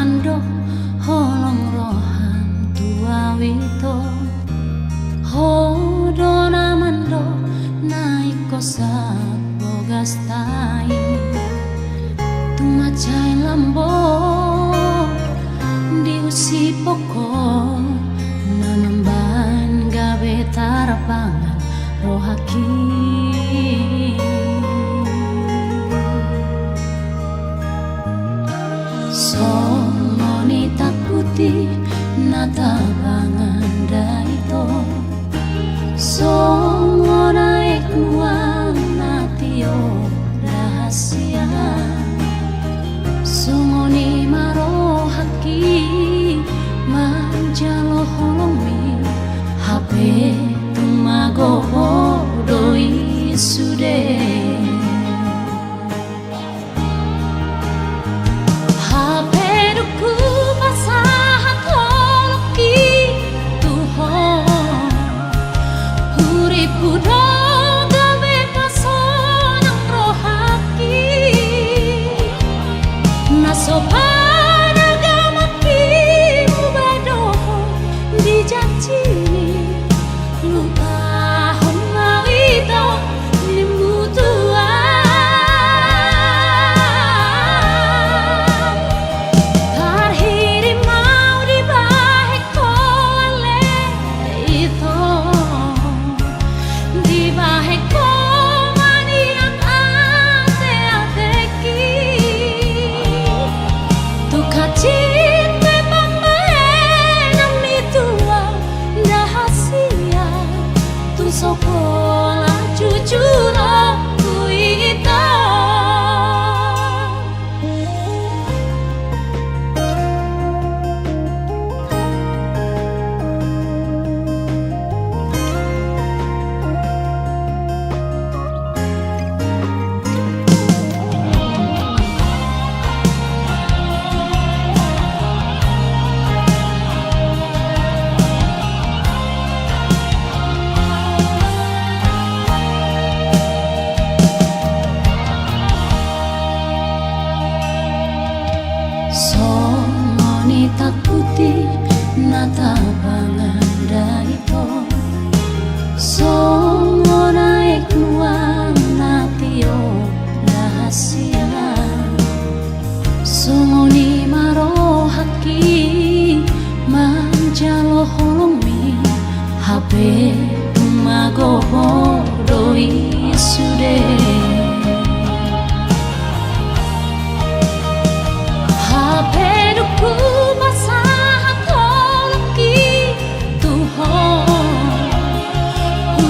mando holong rohan tua wito hodona mando naik kosa bogas tai tumacai lambo diusi pokok namamban gawe tarapangan rohaki somoni takuti natabangan daito songo naik nuang natio rahasia songoni maro haki manjalo holomi hape tumago doi sude sopan agama pimu badoho dijanjini lupa homa itu nimbutuan tarhiri mau dibahek koale itu dibahek sokola jujur aku itu somoni takuti natabangan daito songo naik nuang natio rahasia songoni maro haki manjalo holomi hape mago doi sude hapeduku masahat holki tuhon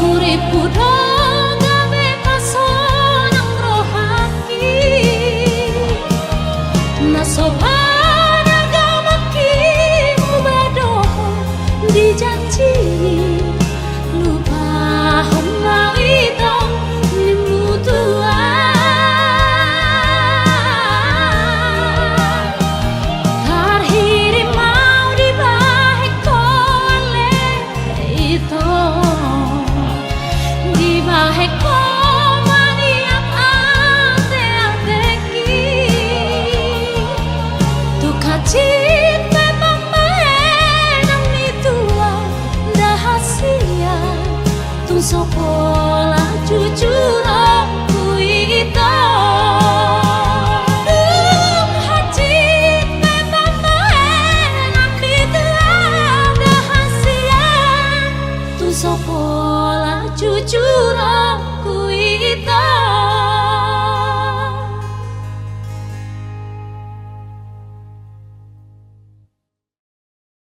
uripu doga bepasonang rohaki nasopan agama kimu badoho dijanjini lupa homa itu nimbutuan sopo